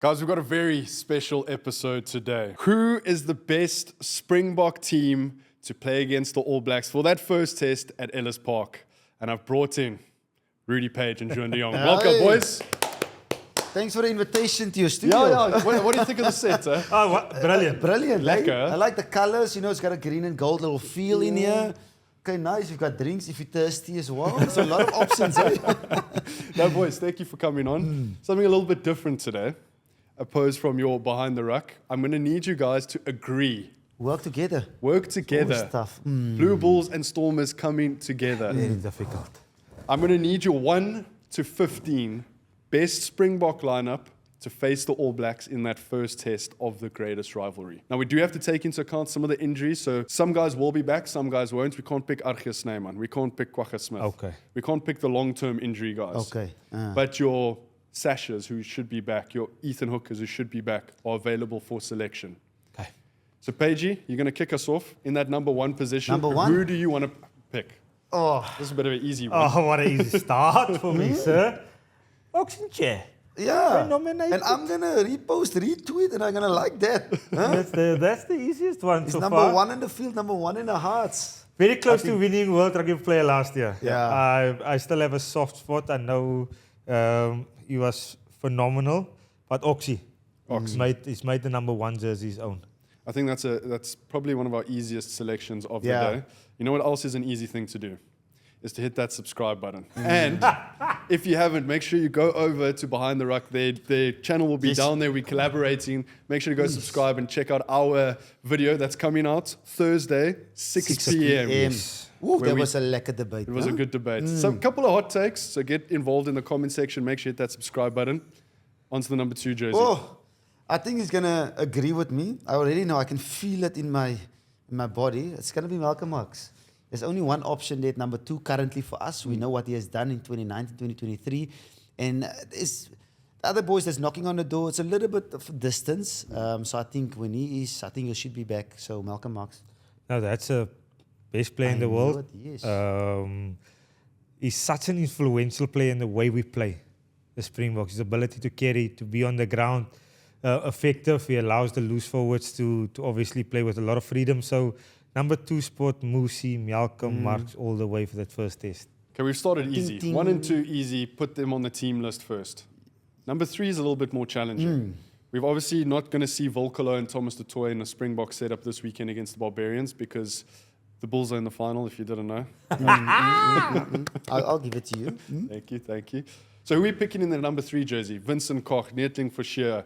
Guys, we've got a very special episode today. Who is the best Springbok team to play against the All Blacks for that first test at Ellis Park? And I've brought in Rudy Page and Juan de Jong. Welcome, boys. Thanks for the invitation to your studio. Yeah. What do you think of the set, eh? Oh, brilliant. Brilliant. Lekker. I like the colors. You know, it's got a green and gold little feel in here. Okay, nice. You've got drinks if you're thirsty as well. There's a lot of options, eh? No, boys, thank you for coming on. Something a little bit different today. A pose from your Behind the Ruck. I'm going to need you guys to agree. Work together. Work together. Always tough. Blue Bulls and Stormers coming together. Very difficult. I'm going to need your 1 to 15 best Springbok lineup to face the All Blacks in that first test of the greatest rivalry. Now, we do have to take into account some of the injuries. So some guys will be back, some guys won't. We can't pick Archie Snyman. We can't pick Kwagga Smith. Okay. We can't pick the long-term injury guys. Okay. But your Sashas, who should be back, your Ethan Hookers, who should be back, are available for selection. Okay. So, Pagey, you're going to kick us off in that number 1 position. Number 1? Who do you want to pick? Oh, This is a bit of an easy one. Oh, what an easy start for me, sir. Oxen chair. yeah. Nominated. And I'm going to retweet, and I'm going to like that. Huh? That's the easiest one It's so number far. 1 in the field, number 1 in the hearts. Very close to winning World Rugby Player last year. Yeah. I still have a soft spot. I know he was phenomenal, but Oxy. He's made the number 1 jersey his own. I think that's probably one of our easiest selections of Yeah. the day. You know what else is an easy thing to do? Is to hit that subscribe button. And if you haven't, make sure you go over to Behind the Ruck. Their channel will be Yes. down there. We're collaborating. Make sure to go subscribe and check out our video that's coming out Thursday, 6 p.m. Ooh, Where that we- was a lekker debate. It was a good debate. So a couple of hot takes. So get involved in the comment section. Make sure you hit that subscribe button. On to the number 2 jersey. Oh, I think he's going to agree with me. I already know. I can feel it in my body. It's going to be Malcolm Marx. There's only one option there, number 2 currently for us. We know what he has done in 2019, 2023. And it's the other boys that's knocking on the door. It's a little bit of distance. So I think when he is, I think he should be back. So Malcolm Marx. No, that's a best player in the I world. knew it, yes. He's such an influential player in the way we play the Springboks. His ability to carry, to be on the ground, effective. He allows the loose forwards to obviously play with a lot of freedom. So number 2 spot, Musi, Malcolm, Marx all the way for that first test. Okay, we've started easy. ding. 1 and 2 easy. Put them on the team list first. Number 3 is a little bit more challenging. We're obviously not going to see Volkolo and Thomas du Toit in a Springbok setup this weekend against the Barbarians because the Bulls are in the final, if you didn't know. I'll give it to you. Thank you. So who are we picking in the number 3 jersey? Vincent Koch, Neertling for sure.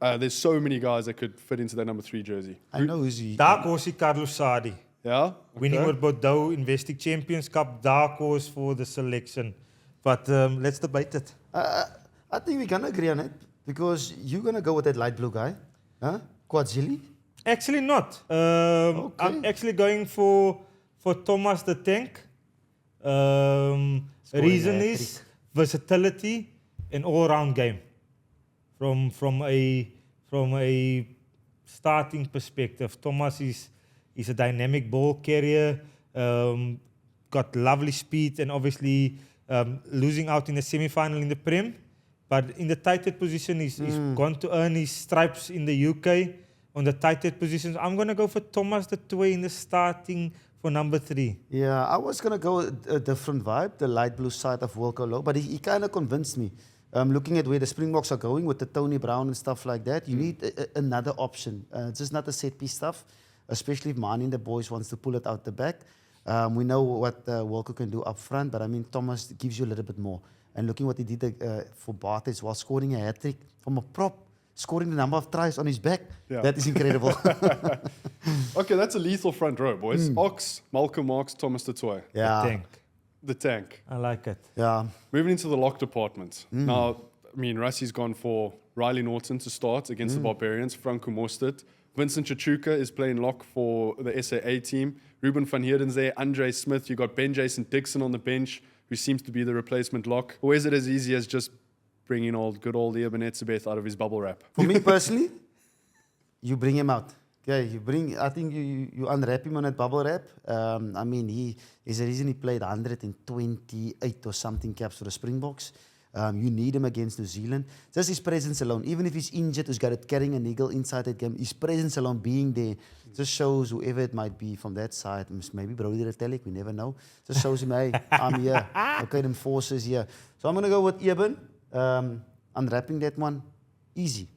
There's so many guys that could fit into that number 3 jersey. I know who's he. Dark horse, Carlos Sadi. Yeah? Winning Okay. with Bordeaux, investing Champions Cup, dark horse for the selection. But let's debate it. I think we can agree on it because you're going to go with that light blue guy. Huh? Kwadzili? Actually not. I'm actually going for Thomas the Tank. Reason a is versatility and all-round game. From a starting perspective, Thomas is a dynamic ball carrier, got lovely speed, and obviously losing out in the semi-final in the Prem. But in the tight head position, he's gone to earn his stripes in the UK on the tight head positions. I'm going to go for Thomas the Toy in the starting for number 3. Yeah, I was going to go a different vibe, the light blue side of Wilco, but he kind of convinced me. Looking at where the Springboks are going with the Tony Brown and stuff like that, you need another option. It's just not the set-piece stuff, especially if Mani and the boys wants to pull it out the back. We know what Wilco can do up front, but I mean, Thomas gives you a little bit more. And looking what he did for Bartes while scoring a hat-trick from a prop, scoring the number of tries on his back, that is incredible. Okay, that's a lethal front row, boys. Ox, Malcolm Marx, Thomas du Toit. Yeah. Tank. The tank. I like it. Yeah. Moving into the lock department. Now, I mean, Rassi's gone for Riley Norton to start against the Barbarians, Franco Mostert. Vincent Chachuka is playing lock for the SAA team. Ruben van Heerden's there, Andre Smith. You got Ben Jason Dixon on the bench, who seems to be the replacement lock. Or is it as easy as just bringing good old Ebenezer out of his bubble wrap? For me personally, you bring him out. Okay, I think you unwrap him on that bubble wrap. I mean, he is the reason he played 128 or something caps for the Springboks. You need him against New Zealand. Just his presence alone, even if he's injured, he's got it carrying an eagle inside that game, his presence alone being there just shows whoever it might be from that side, maybe Brody Retallick, we never know, just shows him, hey, I'm here. Okay, the enforcer's here. So I'm going to go with Eben. Unwrapping that one, easy.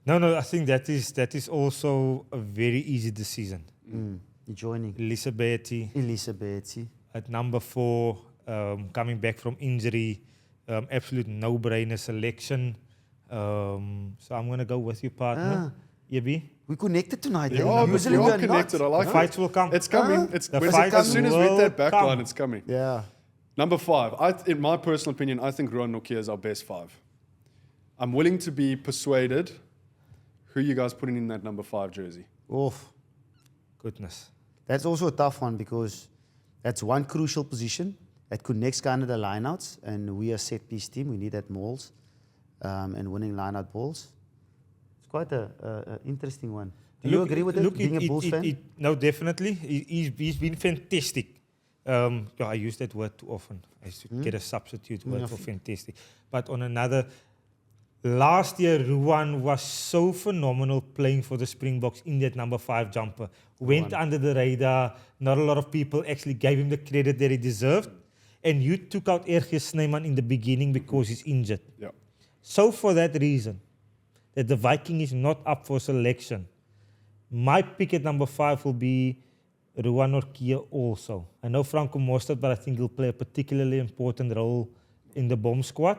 No, I think that is also a very easy decision. Joining Elisabeth at number 4, coming back from injury, absolute no-brainer selection. So I'm going to go with you, partner. Yebi? We connected tonight. You eh? are, but Usually you we are are connected. not. I like The it. fights will come. It's coming. It's The when- fights as soon as we hit will that back come. line, it's coming. Yeah. Number 5. In my personal opinion, I think Ruan Nokia is our best 5. I'm willing to be persuaded. Who you guys putting in that number 5 jersey? Oof. Goodness. That's also a tough one because that's one crucial position that connects kind of the lineouts, and we are a set-piece team. We need that mauls and winning lineout balls. It's quite a interesting one. Do you agree with that, being a Bulls fan? No, definitely. He's been fantastic. I use that word too often. I should get a substitute word for fantastic. But on another, last year, Ruan was so phenomenal playing for the Springboks in that number 5 jumper. Went under the radar. Not a lot of people actually gave him the credit that he deserved. And you took out Ergies Snyman in the beginning because he's injured. Yeah. So for that reason, that the Viking is not up for selection, my pick at number 5 will be Ruan Nortje also. I know Franco Mostert, but I think he'll play a particularly important role in the bomb squad.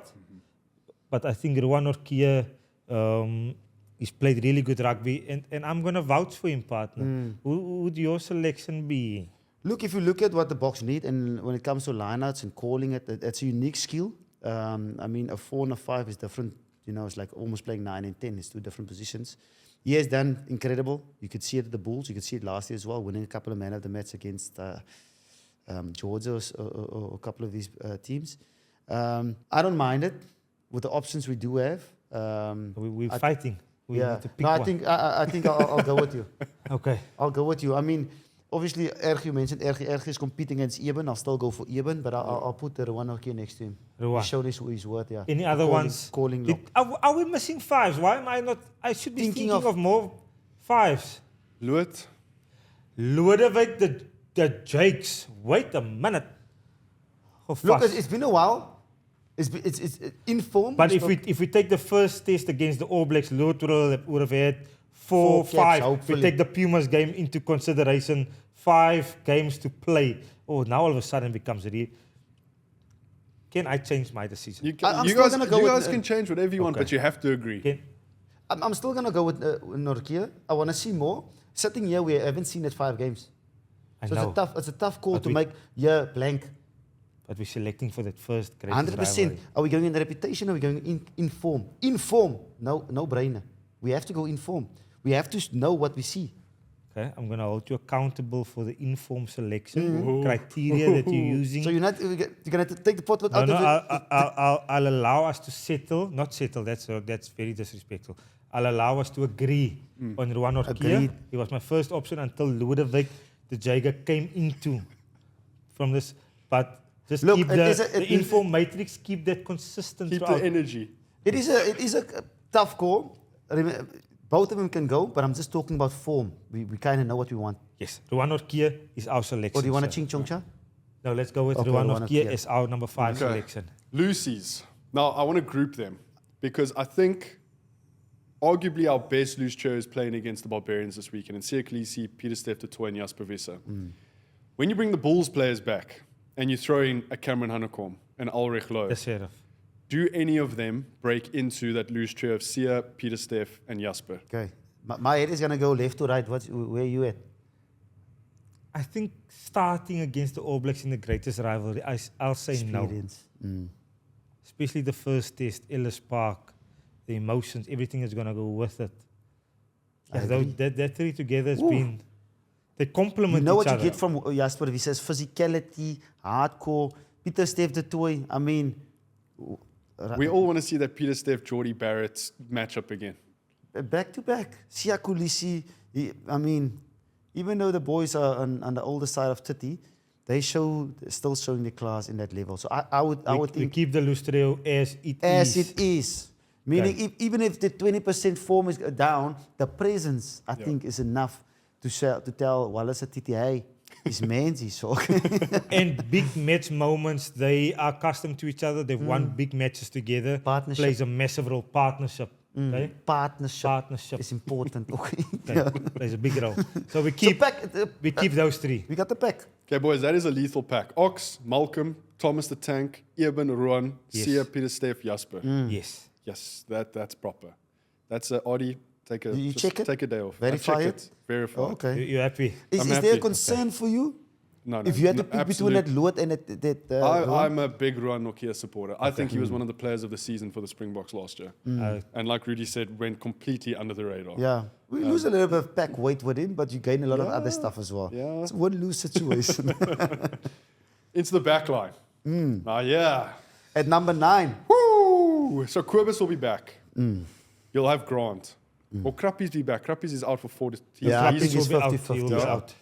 But I think Ruan Nortje, he's played really good rugby, and I'm going to vouch for him, partner. Who would your selection be? Look, if you look at what the Boks need, and when it comes to lineouts and calling it, it's a unique skill. I mean, a 4 and a 5 is different. You know, it's like almost playing 9 and 10. It's 2 different positions. He has done incredible. You could see it at the Bulls. You could see it last year as well, winning a couple of man of the match against Georgia or a couple of these teams. I don't mind it with the options we do have. We're fighting. We need to pick no, one. I think I'll go with you. Okay. I'll go with you. I mean, obviously, you mentioned Ergie is competing against Eben. I'll still go for Eben, but I'll put the Ruan Nortje next to him. Ruan. He showed his worth, yeah. Any other ones? Calling lock. Are we missing 5s? Why am I not? I should be Thinking thinking of- of more 5s. Luit. Ludwig the Jakes. Wait a minute. Of Look, us. it's been a while. It's in form. But if we take the first test against the All Blacks, Ludwig would have had 4, 4 caps, 5. If hopefully. we take the Pumas game into consideration, 5 games to play. Oh, now all of a sudden it becomes real. Can I change my decision? You, can, I'm you still guys, gonna go you with, guys can change whatever you want, Okay. but you have to agree. I'm still going to go with Nortje. I want to see more. Sitting here, we haven't seen it 5 games. I So know, it's a tough call But to we- make, blank. but we're selecting for that first great 100%. Are we going in the reputation or are we going in form? In form, no brainer. We have to go in form. We have to know what we see. Okay, I'm going to hold you accountable for the informed selection criteria that you're using. So you're going to take the pot out No, of it. I'll allow us to settle, not settle, that's very disrespectful. I'll allow us to agree on Ruan Nortje. Agreed. He was my first option until Ludwig the Jager came into from this. But just Look, keep it is a- the it- inform matrix, keep that consistent Keep throughout. the energy. It is a tough call. Both of them can go, but I'm just talking about form. We kind of know what we want. Yes, Ruan Nortje is our selection. Or do you want to sir. ching chong cha? No, let's go with Okay, Ruan Ruan Nortje Nortje. as our number 5 Okay. selection. Lucy's. Now, I want to group them because I think arguably our best loose chair is playing against the Barbarians this weekend. And Siya Kolisi, Peter Steph Toy, and Jasper Visser. When you bring the Bulls players back and you throw in a Cameron Hanekom and Ulrich Loh, The Sheriff. do any of them break into that loose chair of Siya, Peter Steph, and Jasper? Okay. My head is going to go left to right. Where are you at? I think starting against the All Blacks in the greatest rivalry, I'll say no. Experience. Especially the first test, Ellis Park, the emotions, everything is going to go with it. I Yeah, though agree. that three together has Ooh. been, they complement You know each what you other. get from Jasper Visser's physicality, hardcore, Peter Steph the toy. I mean, We all want to see that Peter Steph, Jordy Barrett matchup again. back to back. Siya Kolisi, I mean, even though the boys are on the older side of 30, they still showing the class in that level. So I would We think keep the Loose Trio as it as is. it is. Meaning, Okay. even if the 20% form is down, the presence, I Yeah. think, is enough to tell Wallace Atiti, hey, he's man's so. And big match moments, they are accustomed to each other. They've won big matches together. Partnership. Plays a massive role. Partnership. Okay? Partnership Partnership. is important. Okay. Yeah. Plays a big role. So we So keep we keep those three. got the pack. Okay, boys, that is a lethal pack. Ox, Malcolm, Thomas the Tank, Eben, Ruan, Yes. Sia, Peter, Steph, Jasper. Yes. Yes, that's proper. That's Audi. You check it? Take a day off. Verify I check it? Verify. Oh, okay. You happy? Is I'm there a happy. concern for you? No, If you had to no, pick between that absolute- Loot and that Ruan? I'm a big Ruan Nokia supporter. I think he was one of the players of the season for the Springboks last year. And like Rudy said, went completely under the radar. Yeah. We lose a little bit of pack weight with him, but you gain a lot of other Yeah, stuff as well. yeah. It's a win-lose situation. Into the back line. Yeah. At number 9, Woo! So Kobus will be back. You'll have Grant. Or Krappies be back. Krappies is out for 4 days. Yeah, I Krappies think he's will be out. 50-50. He'll be Yeah. out.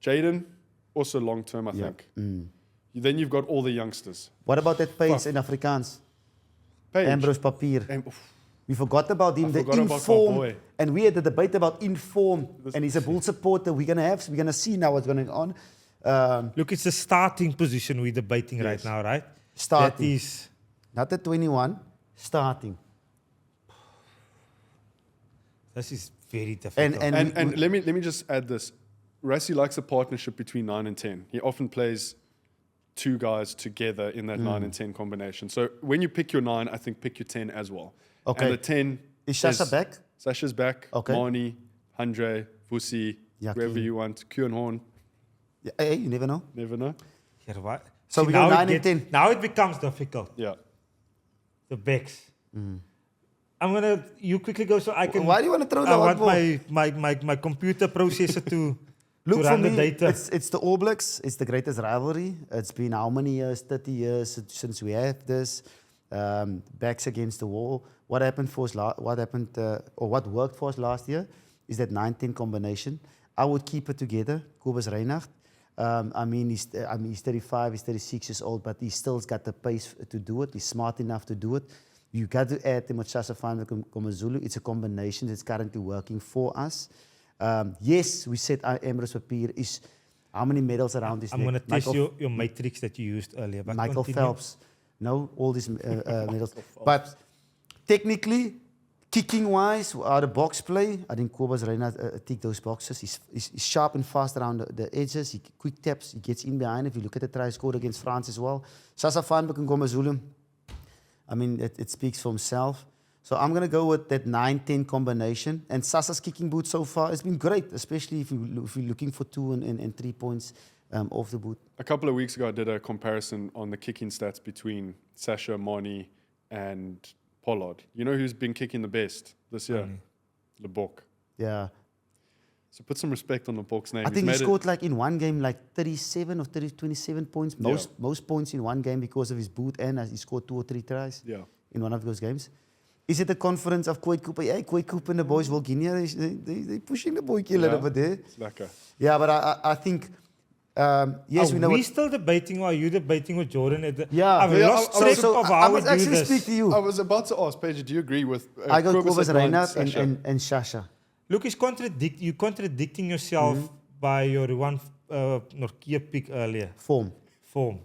Jaden, also long term, I Yeah. think. Then you've got all the youngsters. what about that pace Fuck. in Afrikaans? Page. Ambrose Papier. Oof. We forgot about him, I the forgot about my inform. boy. And we had a debate about inform. This- And he's a Bull supporter. We're gonna see now what's going on. Look, it's the starting position we're debating right Yes. now, right? Starting. That is Not the 21, starting. this is very difficult. And And let me just add this. Rassi likes a partnership between 9 and 10. He often plays two guys together in that 9 and 10 combination. So when you pick your 9, I think pick your 10 as well. Okay. And the 10 Is Sasha back? Sasha's back. Okay. Marnie, Andre, Vusi, Yaki. whoever you want. Kuhnhorn, Yeah, hey, you never know. never know. Here, what? So See, we go now it 9 and get- 10. Now it becomes difficult. Yeah. The backs. I'm gonna. You quickly go so I can. Why do you want to throw the I hot want ball? my computer processor to Look, to for run the me, data. it's the All Blacks. It's the greatest rivalry. It's been how many years? 30 years since we have this. Backs against the wall. What happened for us? Or what worked for us last year is that 9-10 combination. I would keep it together. Kobus Reinhardt. He's 35, he's 36 years old, but he still's got the pace to do it. He's smart enough to do it. You got to add him with Shasa Van Komazulu. It's a combination that's currently working for us. Yes, we said Ambrose Papier is how many medals around his I'm neck? gonna test Michael, your matrix that you used earlier. But Michael continue. Phelps. No, all these medals. But technically, kicking-wise, out of box play, I think Kobus Reinhardt tick those boxes. He's sharp and fast around the edges. He quick taps. He gets in behind. If you look at the try scored against France as well. Sasa Van Komazulu. I mean, it speaks for himself. So I'm going to go with that 9-10 combination. And Sasa's kicking boot so far has been great, especially if you're looking for 2 and 3 points off the boot. A couple of weeks ago, I did a comparison on the kicking stats between Sasha, Marnie, and Pollard. You know who's been kicking the best this year? Lebok. Yeah. So put some respect on Lebok's name. I think he made it- scored like in one game like 37 or 27 points. Most points in one game because of his boot, and he scored 2 or 3 tries Yeah. in one of those games. Is it the confidence of Kweit Cooper? Yeah, Kweit Cooper and the boys will Guinea. They're pushing the boy a little bit there. It's lekker. Yeah, but I think, yes, Are we know we what... still debating, or are you debating with Jordan? At the, Yeah. I've Yeah, lost I was- track of I how we must do actually this. speak to you. I was about to ask, Paige, do you agree with I go Kobus Kobus at nine, Reinhardt Sasha? and Sasha. Look, you're contradicting yourself by your one Norkia pick earlier. Form. Form.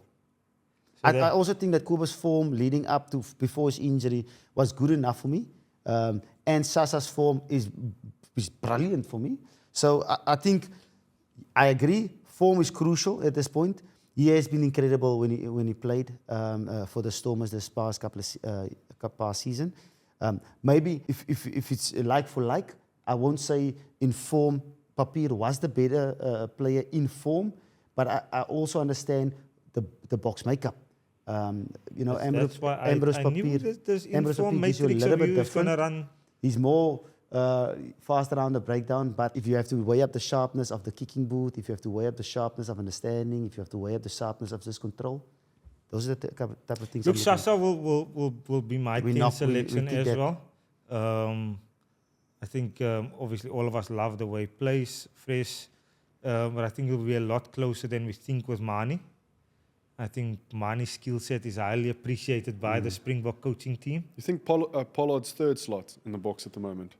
So I that- also think that Kuba's form leading up to before his injury was good enough for me. And Sasa's form is brilliant for me. So I think I agree. Form is crucial at this point. He has been incredible when he played for the Stormers this past past season. Maybe if it's like for like, I won't say in form Papier was the better player in form, but I also understand the box makeup. That's why Ambrose I knew Papier, that this Ambrose inform Papier gives you a matrix little of bit you is going to different. run. He's more fast around the breakdown, but if you have to weigh up the sharpness of the kicking boot, if you have to weigh up the sharpness of understanding, if you have to weigh up the sharpness of this control, those are the type of things. Look, I'm looking at. Sasa will be my We 10 knock- we selection pick as that. well. I think obviously all of us love the way he plays, fresh, but I think he'll be a lot closer than we think with Mani. I think Mani's skill set is highly appreciated by the Springbok coaching team. You think Pollard's third slot in the box at the moment?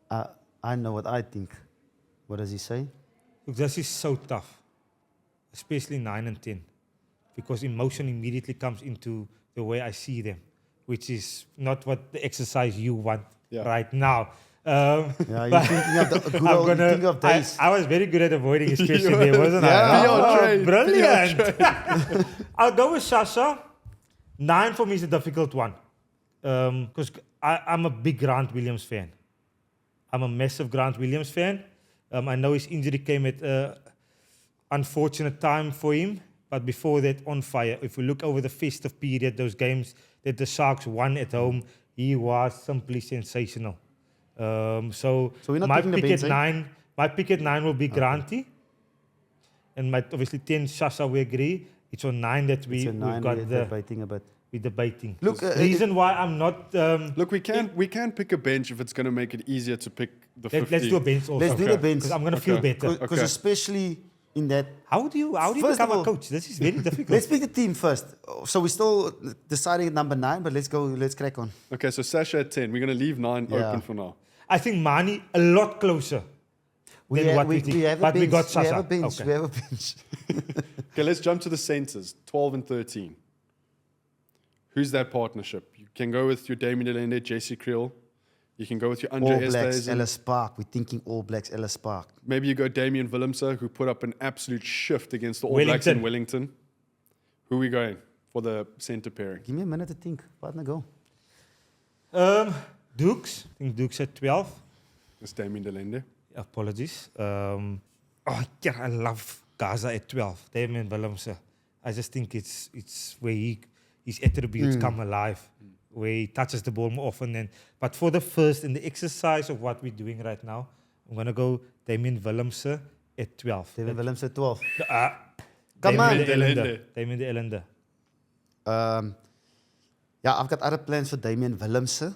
I know what I think. What does he say? Look, this is so tough, especially 9 and 10, because emotion immediately comes into the way I see them, which is not what the exercise you want right now. Yeah, you're thinking of the good old, you think of days. I was very good at avoiding his question there, wasn't Yeah. I? Be on trade, be on Brilliant. I'll go with Sasha. 9 for me is a difficult one, because I'm a big Grant Williams fan. I'm a massive Grant Williams fan. I know his injury came at an unfortunate time for him, but before that, on fire. If we look over the festive period, those games that the Sharks won at home, he was simply sensational. So we're not my picking the pick bench, at 9. My pick at 9 will be Granty, and my obviously 10 Sasha. We agree. It's on 9 that It's a we've 9 got we're the debating about. we're debating. Look, The reason why I'm not Look, we can pick a bench if it's going to make it easier to pick the 50. let's do a bench also. Let's do the bench. because I'm gonna feel better. Because Okay. especially in that. How do you First become of a all, coach? This is very difficult. Let's pick the team first. So we're still deciding at number 9, but let's crack on. Okay, so Sasha at 10. We're going to leave 9 Yeah. open for now. I think Mani a lot closer than what we think. have a But bench. we got We have Sasa. a bench. Okay. We have a bench. Okay, let's jump to the centers. 12 and 13. Who's that partnership? You can go with your Damien Delende, Jesse Creel. You can go with your Andre All Blacks, Estes. Ellis Park. We're thinking All Blacks, Ellis Park. Maybe you go Damien Willemse, who put up an absolute shift against the All Blacks in Wellington. Who are we going for the center pairing? Give me a minute to think. Partner, go. Dukes. I think Dukes at 12. It's Damien Delende. Apologies. I love Gaza at 12. Damien Willemse. I just think it's where his attributes come alive, where he touches the ball more often. But for the first, in the exercise of what we're doing right now, I'm going to go Damien Willemse at 12. David Willems at 12. Come on. Damien de Ellende. Yeah, I've got other plans for Damien Willemse.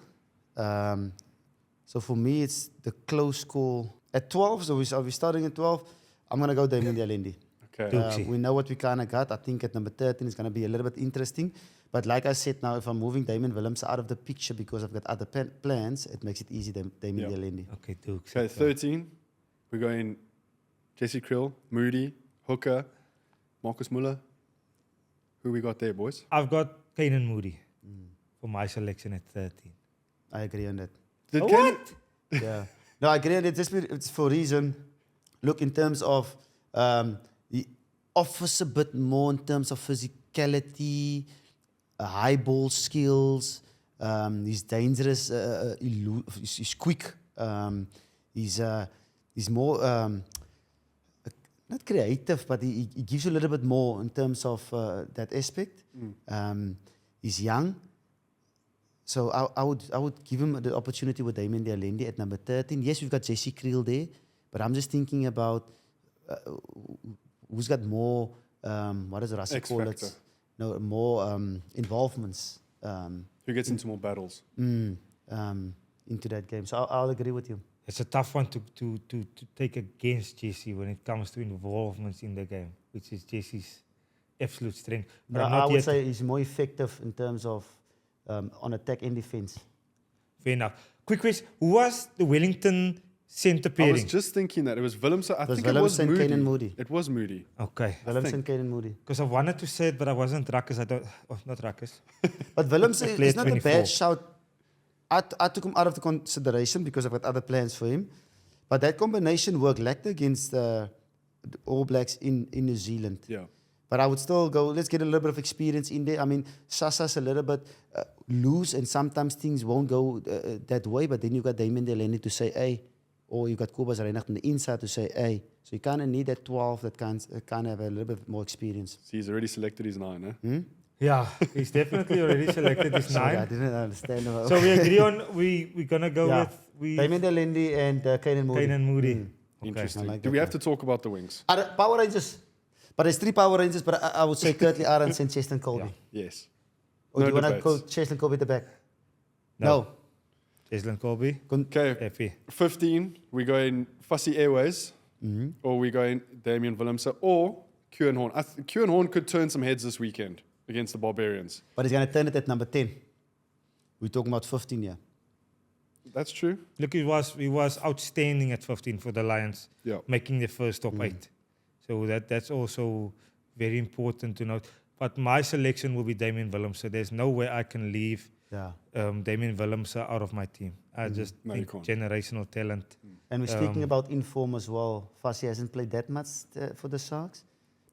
So for me, it's the close call. At 12, so we're starting at 12, I'm going to go Damien de Allende. Okay. Dukesy. We know what we kind of got. I think at number 13 it's going to be a little bit interesting. But like I said now, if I'm moving Damien Willemse out of the picture because I've got other plans, it makes it easy, Damien de Allende. Okay, Dukes. Okay, 13. We're going Jesse Krill, Moody, Hooker, Marcus Muller. Who we got there, boys? I've got Kanan Moody for my selection at 13. I agree on that. Did What? Yeah. No, I agree on it. It's for a reason. Look, in terms of, he offers a bit more in terms of physicality, high ball skills. He's dangerous. He's quick. He's more not creative, but he gives you a little bit more in terms of that aspect. He's young. So I would give him the opportunity with Damien de Allende at number 13. Yes, we've got Jesse Kriel there, but I'm just thinking about who's got more, what does Russell X call factor. it? No, more involvements Who gets into more battles? into that game. So I'll agree with you. It's a tough one to take against Jesse when it comes to involvements in the game, which is Jesse's absolute strength. But I'm I not would yet say he's more effective in terms of on attack and defense. fair enough. Quick question: who was the Wellington centre I was pairing? just thinking that. It was Willemse. I was think it was Willemse and Moody. Kanan Moody. It was Moody. Okay, Willems think. and Kaden Moody. because I wanted to say it, but I wasn't Ruckus. Not Ruckus. But Willems Play is not a 24. bad shout. I took him out of the consideration because I've got other plans for him. But that combination worked like against the All Blacks in New Zealand. Yeah. But I would still go, let's get a little bit of experience in there. I mean, Sasa's a little bit loose and sometimes things won't go that way. But then you got Damien de Allende to say, hey, or you got Kobus Reinhardt on the inside to say, hey. So you kind of need that 12 that kind of have a little bit more experience. See, he's already selected his 9, eh? Yeah, he's definitely already selected his Sorry, I 9. didn't understand. So we agree on we're gonna go Yeah. with Damien de Allende and Kaden Moody. Kanan Moody. Okay. Interesting. I like Do that we have one. to talk about the wings? Power Rangers. But there's 3 Power Rangers, but I would say Curtly Arons and Cheslin Colby. Yes. Or No do you want to debates. go Cheslin Colby at the back? No. Jaslyn Colby, Okay. FE. 15, we're going Fussy Airways, or we're going Damien Willemse, or Kieran Horn. Kieran Horn could turn some heads this weekend against the Barbarians. But he's going to turn it at number 10. We're talking about 15 here. That's true. Look, he was outstanding at 15 for the Lions, Yeah. making the first top 8. So that's also very important to note. But my selection will be Damien Willems. So there's no way I can leave Yeah. Damien Willems out of my team. I just No, you think can't. generational talent. And we're speaking about inform as well. Fassi hasn't played that much for the Sharks.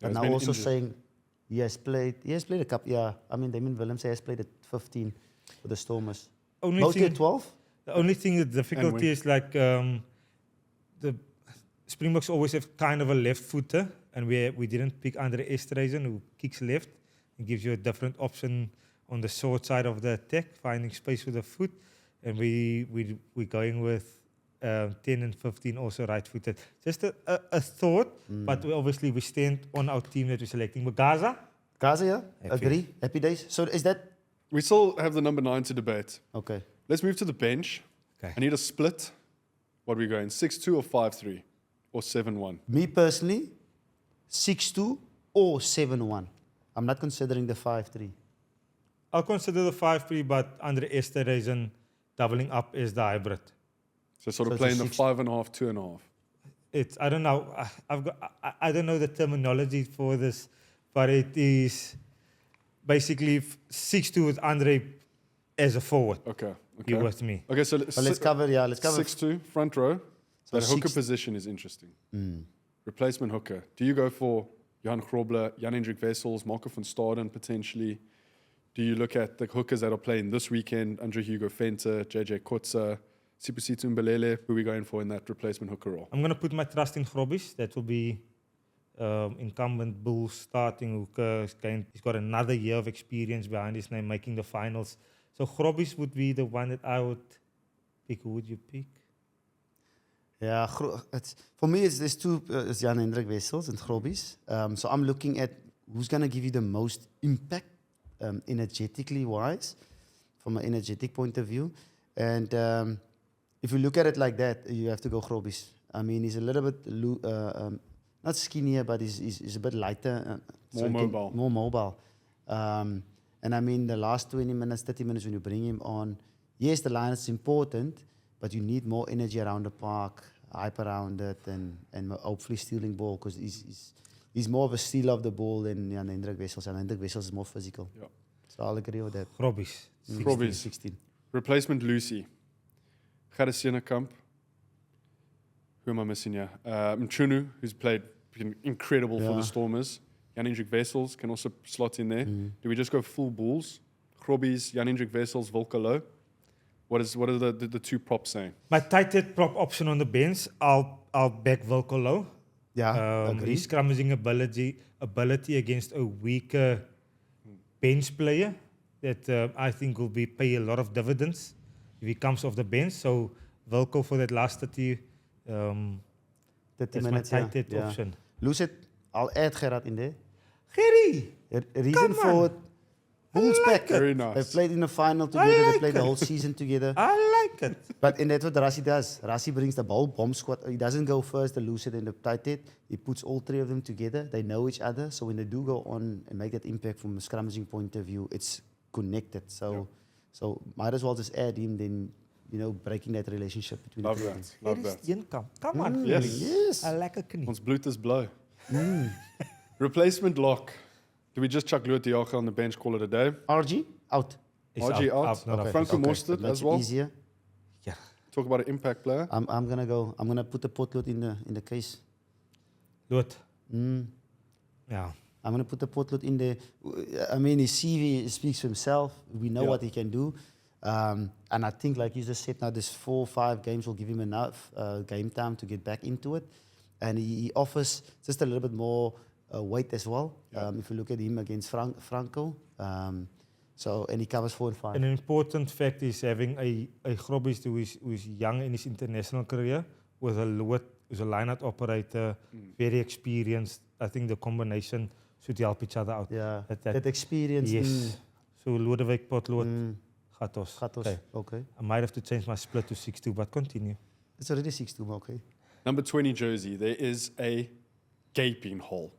But he's now been also injured. saying he has played a couple. Yeah, I mean, Damien Willems has played at 15 for the Stormers. Only Mostly thing, at 12? the only thing, the difficulty wing. is like the Springboks always have kind of a left footer, and we didn't pick Andre Esterhuizen, who kicks left and gives you a different option on the short side of the attack, finding space with the foot. And we're going with 10 and 15 also right-footed. Just a thought, but obviously we stand on our team that we're selecting. But Gaza, Gaza, yeah? Happy. Agree? Happy days? So is that... We still have the number 9 to debate. Okay. Let's move to the bench. Okay. I need a split. What are we going? 6-2 or 5-3? Or 7-1? Me personally, 6-2 or 7-1. I'm not considering the 5-3. I'll consider the 5-3, but Andre Esterhuizen doubling up is the hybrid. So sort of So it's a playing the 5.5, 2.5. It's, I don't know. I don't know the terminology for this, but it is basically 6-2 with Andre as a forward. Okay. You Okay. with me? Okay, so But let's cover 6-2, front row. So That hooker 6 position is interesting. Mm. Replacement hooker. Do you go for Johan Grobler, Jan-Hendrik Wessels, Marco van Staden potentially? Do you look at the hookers that are playing this weekend? Andre Hugo Venter, JJ Kotza, Sipusitu Mbelele? Who are we going for in that replacement hooker role? I'm going to put my trust in Grobbies. That will be incumbent Bulls starting hooker. He's got another year of experience behind his name, making the finals. So Grobbies would be the one that I would pick. Who would you pick? Yeah, for me, there's two, it's Jan Hendrik Wessels and Grobbies. So I'm looking at who's going to give you the most impact energetically wise, from an energetic point of view. And if you look at it like that, you have to go Grobbies. I mean, he's a little bit, not skinnier, but he's a bit lighter. More he can- mobile. More mobile. And I mean, the last 20 minutes, 30 minutes when you bring him on, yes, the line is important, but you need more energy around the park, hype around it, and hopefully stealing ball, because he's more of a stealer of the ball than Jan Hendrik Wessels. Jan Hendrik Wessels is more physical. Yeah. So I'll agree with that. Grobbies. 16, Grobbies. 16. Replacement Lucy. Gerrit Sennekamp. Who am I missing here? Mchunu, who's been incredible for Yeah. the Stormers. Jan-Hendrik Wessels can also slot in there. Do we just go full Bulls? Grobbies, Jan-Hendrik Wessels, Volkalo? What are the two props saying? My tight head prop option on the bench, I'll back Volkolo. Yeah, agree. His scrummaging ability against a weaker bench player that I think will pay a lot of dividends if he comes off the bench. So Volko for that last 30, 30 that's my minutes, tight head yeah. option. Lucid, I'll add Gerard in there. Gerry! Reason Come for on. it, Bulls back. Very nice. They played in the final together. They like played the it. whole season together. I like it. But and that's what Rassi does. Rassi brings the ball bomb squad. He doesn't go first, the Lucid and the tight head. He puts all three of them together. They know each other. So when they do go on and make that impact from a scrummaging point of view, it's connected. So might as well just add him, then breaking that relationship between Love the two of them. that. Love Hier is that. Steenkamp. Come on, Yes. Gerry. Yes. I like a knie. Ons bloed is blow. Replacement lock. Do we just chuck Louis Diaga on the bench, call it a day? RG, out. Is RG out. not Okay. Franco Okay. Mostert Makes as it well. easier. Yeah. Talk about an impact player. I'm gonna put the potlood in the case. Loot. Mm. Yeah. I'm going to put the potlood in there. I mean, his CV speaks for himself. We know Yeah. what he can do. And I think, like you just said, now this 4 or 5 games will give him enough game time to get back into it. And he offers just a little bit more weight as well. Yeah. If you look at him against Franco. And he covers 4 and 5. An important fact is having a Grobbies who is young in his international career with a Loot who's a line-out operator, very experienced. I think the combination should help each other out. Yeah, That- that experience. Yes. So Lodewijk Potlood, Gatos. Gatos. Okay. Okay. I might have to change my split to 6-2, but continue. It's already 6-2, okay. Number 20 jersey. There is a gaping hole.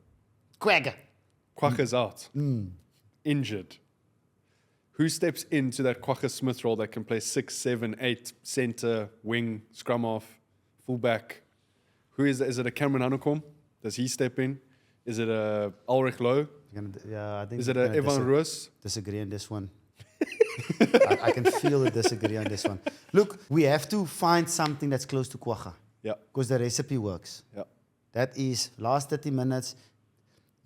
Quagga. Kwaga's out. Injured. Who steps into that Kwagga Smith role that can play 6, 7, 8, center, wing, scrum half, fullback? Who is that? Is it a Cameron Hanekom? Does he step in? Is it a Ulrich Loh? I think Is it a Evan Roos? disagree on this one. I can feel the disagree on this one. Look, we have to find something that's close to Kwagga Yeah, because the recipe works. yeah. That is last 30 minutes,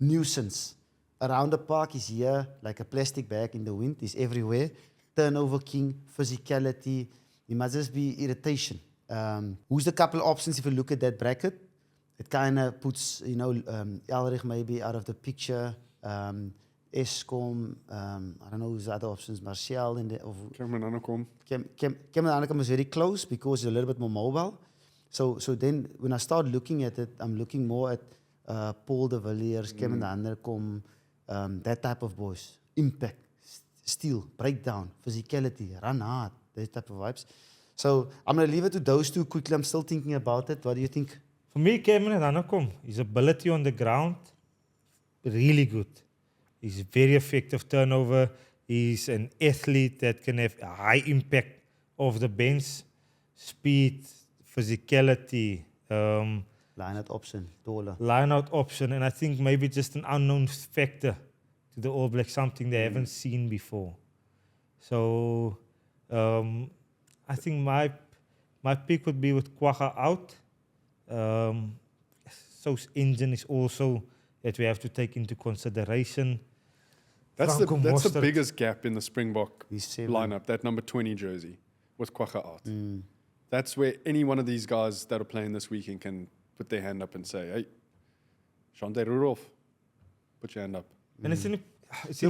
nuisance. Around the park is here like a plastic bag in the wind. He's everywhere. Turnover king, physicality. It must just be irritation. Who's the couple options if you look at that bracket? It kind of puts, Elrich maybe out of the picture. Eskom, I don't know who's the other options. Martial in the... Cameron Hanekom. Cameron Hanekom is very close because he's a little bit more mobile. So then when I start looking at it, I'm looking more at Paul de Villiers, Cameron Hanekom, that type of boys. Impact, steal, breakdown, physicality, run hard, those type of vibes. So I'm going to leave it to those two quickly. I'm still thinking about it. What do you think? For me, Cameron Hanekom, his ability on the ground, really good. He's very effective turnover. He's an athlete that can have a high impact off the bench, speed, physicality, Line-out option, taller. line-out option, and I think maybe just an unknown factor to the All Blacks, something they haven't seen before. So I think my pick would be with Kwagga out. So's engine is also that we have to take into consideration. That's Franco the Mostert. biggest gap in the Springbok He's 7. lineup, that number 20 jersey with Kwagga out. That's where any one of these guys that are playing this weekend can put their hand up and say, hey, Shante Rudolph, put your hand up. And it's Look,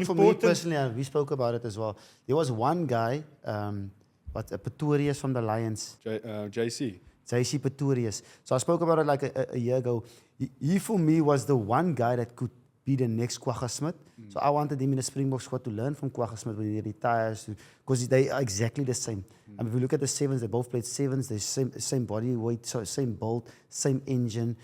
for me important. personally, we spoke about it as well. There was one guy, Pretorius from the Lions, JC. JC Pretorius. So I spoke about it like a year ago. He for me was the one guy that could be the next Kwagga Smith. So I wanted him in the Springbok squad to learn from Kwagga Smith when he retires, because they are exactly the same. I mean, if you look at the sevens, they both played sevens. They same body weight, so same bolt, same engine,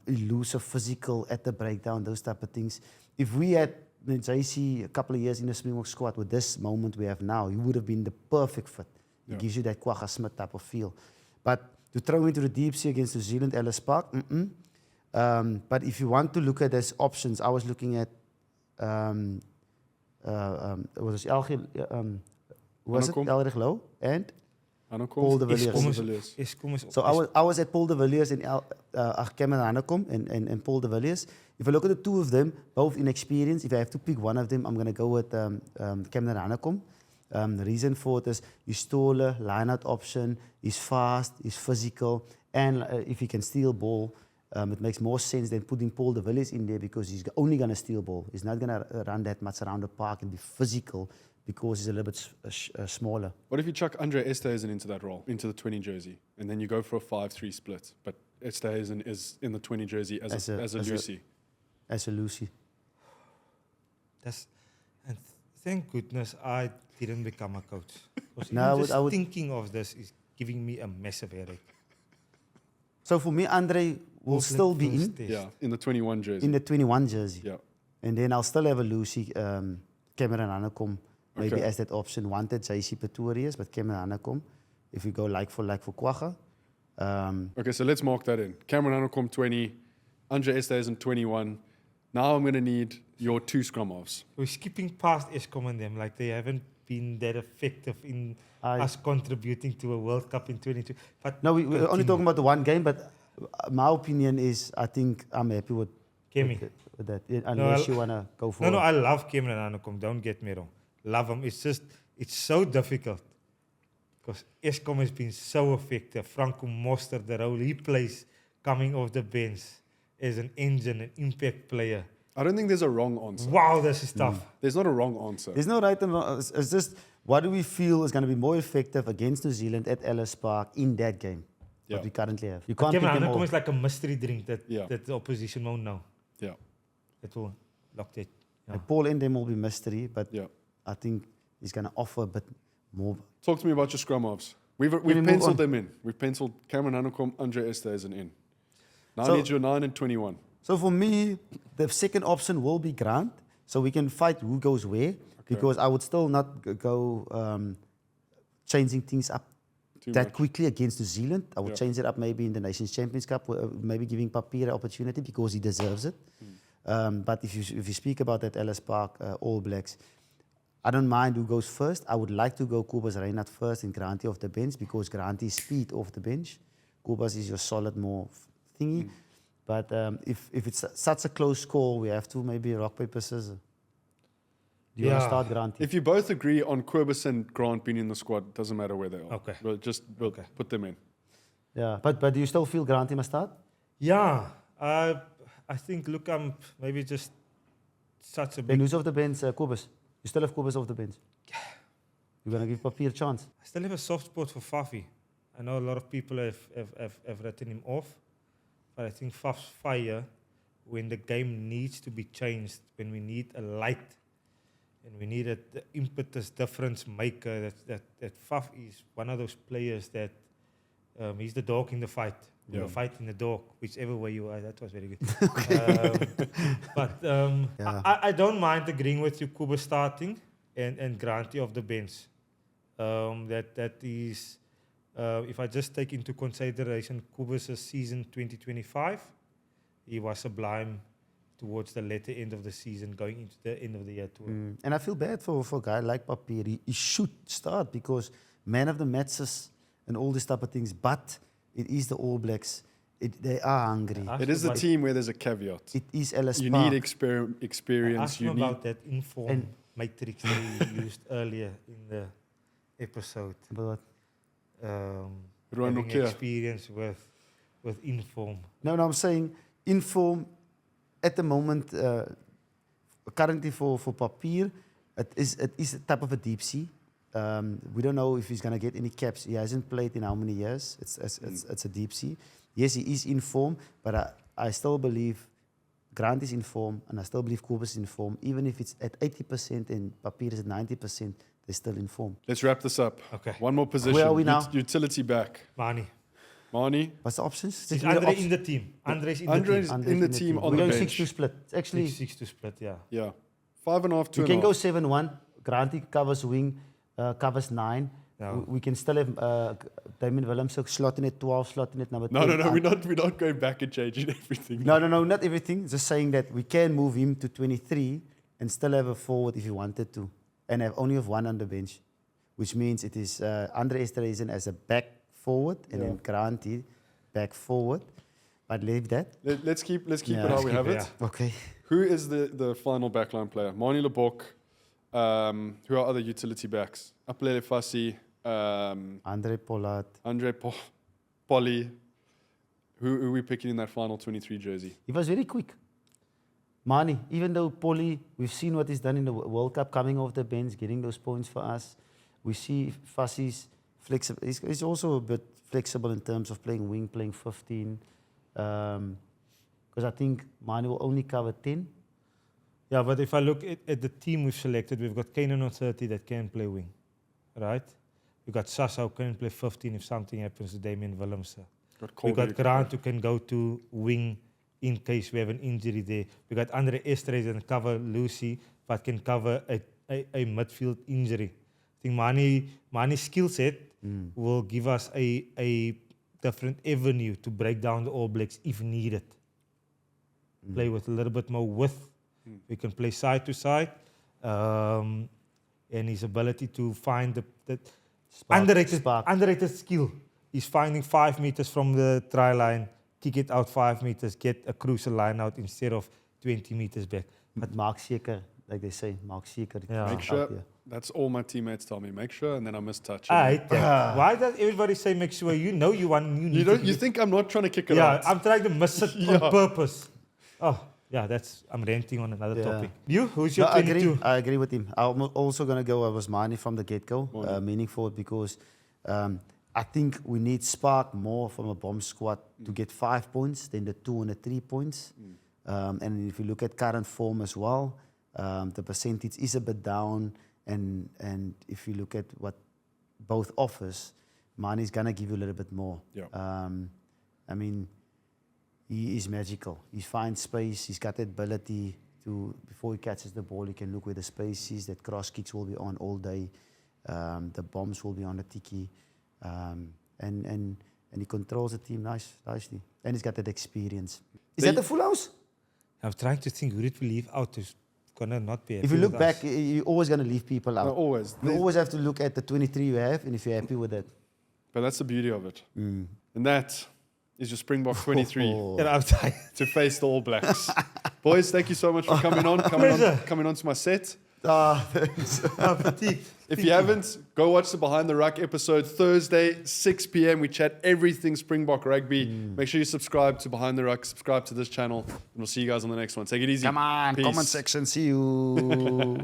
elusive, physical at the breakdown, those type of things. If we had JC a couple of years in the Springbok squad with this moment we have now, he would have been the perfect fit. It gives you that Kwagga Smith type of feel. But to throw him into the deep sea against New Zealand, Ellis Park, but if you want to look at those options, I was looking at was it Hanekom. Elrich Loh and Hanekom. Paul de Villiers. Paul de Villiers. So I was at Paul de Villiers and Cameron Hanekom and Paul de Villiers. If I look at the two of them, both inexperienced, if I have to pick one of them, I'm going to go with Cameron Hanekom. The reason for it is he's taller, line-out option, he's fast, he's physical, and if he can steal ball, it makes more sense than putting Paul de Villiers in there because he's only going to steal ball. He's not going to run that much around the park and be physical because he's a little bit smaller. What if you chuck Andre Esterhuizen into that role, into the 20 jersey, and then you go for a 5-3 split, but Esterhuizen is in the 20 jersey as a Lucy? As a Lucy. And thank goodness I didn't become a coach. Because No, even I would- thinking of this is giving me a massive headache. So for me, Andre will Auckland still be first in, test. Yeah, in the 21 jersey. in the 21 jersey. Yeah. And then I'll still have a Lucy, Cameron Hanekom, maybe Okay. as that option. Wanted JC Pretorius, but Cameron Hanekom, if you go like for Kwagga. Okay, so let's mark that in. Cameron Hanekom 20, Andre Esterhuizen 21. Now I'm going to need your two scrum halves. We're skipping past Eskom and them, like they haven't been that effective in us contributing to a World Cup in 22. But No, we're only continue. talking about the one game, but my opinion is I think I'm happy with Kemi. with that. Unless I'll- you want to go for No, I love Cameron Hanekom, don't get me wrong. Love him. It's just, it's so difficult. Because Eskom has been so effective. Franco Mostert, the role he plays coming off the bench as an engine, an impact player. I don't think there's a wrong answer. Wow, this is tough. There's not a wrong answer. There's no right and wrong. It's just what do we feel is going to be more effective against New Zealand at Ellis Park in that game? Yeah. What we currently have. You can't pick Cameron them all. Hanekom is like a mystery drink that, Yeah. that the opposition won't know. Yeah, It will lock that. Yeah. Like Paul and them will be mystery, but yeah. I think he's going to offer a bit more. Talk to me about your scrum halves. We've we move penciled on? them in. We've penciled Cameron Hanekom, Andre Esterhuizen in. Now So- I need your 9 and 21. So for me, the second option will be Grant, so we can fight who goes where. Because I would still not go changing things up Too that much. quickly against New Zealand. I would Yeah. change it up maybe in the Nations Champions Cup, maybe giving Papier an opportunity because he deserves it. But if you speak about that Ellis Park All Blacks, I don't mind who goes first. I would like to go Kobus Reinhardt first and Granty off the bench because Granty's speed off the bench. Kobus is your solid more thingy. But if it's such a close call, we have to maybe rock, paper, scissors. Do you want to Yeah. start Granty? If you both agree on Quibus and Grant being in the squad, doesn't matter where they are. Okay. We'll Okay. put them in. Yeah, but do you still feel Granty must start? Yeah, I think, look, I'm maybe just such a Then big... who's off the bench? Kobus. You still have Kobus off the bench? You're going to give Papier a chance? I still have a soft spot for Fafi. I know a lot of people have written him off, but I think Faf's fire, when the game needs to be changed, when we need a light, and we need the impetus difference maker, that Faf is one of those players that he's the dog in the fight. Yeah. You're fighting the dog, whichever way you are. That was very good. But Yeah. I don't mind agreeing with you, Kuba starting and Granty off the bench. That is, if I just take into consideration Kuba's season 2025, he was sublime towards the latter end of the season, going into the end of the year tour. And I feel bad for a guy like Papier. He should start because man of the matches and all these type of things. But it is the All Blacks. They are hungry. I It is the But- team where there's a caveat. It is Ellis You Park. need I experience. asked You him need. about that inform And- matrix that we used earlier in the episode. But Ruan Having Nokia. experience with inform. no, I'm saying inform at the moment, currently for Papier, it is a type of a deep sea. We don't know if he's going to get any caps. He hasn't played in how many years. It's a deep sea. Yes, he is in form, but I still believe Grant is in form, and I still believe Kobus is in form. Even if it's at 80% and Papier is at 90%, they're still in form. Let's wrap this up. Okay. One more position. Where are we now? Utility back. Mani. Mani. What's the options? Is Just give me the Andre options. in the team? Andre's in Andre's the team. in the team on We're the going bench. 6-2 split. Actually, 6 to split, yeah. Yeah. 5.5, 2 you can go 7-1. Granty covers wing, covers 9. Yeah. We can still have Damien Willems slotting at 12, slotting at number 10. No. We're not going back and changing everything. No, not everything. Just saying that we can move him to 23 and still have a forward if you wanted to, and only have one on the bench, which means it is Andre Esterhuizen as a back forward and then Granty back forward. But leave that. Let's keep Yeah. it how Let's we keep have it, it. Okay. Who is the final backline player? Mani Lebok. Who are other utility backs? Apelele Fassi. Andre Pollard. Andre Polly. Who are we picking in that final 23 jersey? He was very quick. Mani, even though Polly, we've seen what he's done in the World Cup, coming off the bench, getting those points for us. We see Fassi's flexible. He's also a bit flexible in terms of playing wing, playing 15. Because I think Mani will only cover 10. Yeah, but if I look at the team we've selected, we've got Kanan on 30 that can play wing, right? We've got Sasa who can play 15 if something happens to Damien Willems. We've Colby got who can Grant who can go to wing in case we have an injury there. We've got Andre Esterhuizen and cover Lucy, but can cover a midfield injury. I think Mani's skill set will give us a different avenue to break down the All Blacks if needed. Play with a little bit more width. We can play side to side. And his ability to find the underrated skill is finding 5 meters from the try line, kick it out 5 meters, get a crucial line out instead of 20 meters back. But Mark Seeker, like they say, Mark Seeker. Yeah. Make sure. That's all my teammates tell me. Make sure, and then I miss touch. Why does everybody say make sure you know you want you need You don't. to You do- think I'm not trying to kick it Yeah, out? I'm trying to miss it Yeah. on purpose. Oh, yeah, I'm ranting on another Yeah. topic. You? Who's No, your I 22? agree. I agree with him. I'm also going to go, I was Mani from the get-go, Mani. meaning forward, because I think we need spark more from a bomb squad to get 5 points than the 2 and the 3 points. And if you look at current form as well, the percentage is a bit down. And if you look at what both offers, Mani is going to give you a little bit more. Yeah. I mean, he is magical. He finds space. He's got that ability to, before he catches the ball, he can look where the space is. That cross kicks will be on all day. The bombs will be on the tiki. And he controls the team nicely. And he's got that experience. Is that the full house? I'm trying to think who did we leave out who's gonna not be happy If you look with back, us. you're always going to leave people out. No, always. You always have to look at the 23 you have, and if you're happy with that. But that's the beauty of it. And that is your Springbok 23 And I'm tired. to face the All Blacks. Boys, thank you so much for coming on to my set. Thanks. I'm fatigued. If you haven't, go watch the Behind the Ruck episode Thursday, 6 p.m. We chat everything Springbok rugby. Make sure you subscribe to Behind the Ruck, subscribe to this channel, and we'll see you guys on the next one. Take it easy. Come on, Peace. comment section. See you.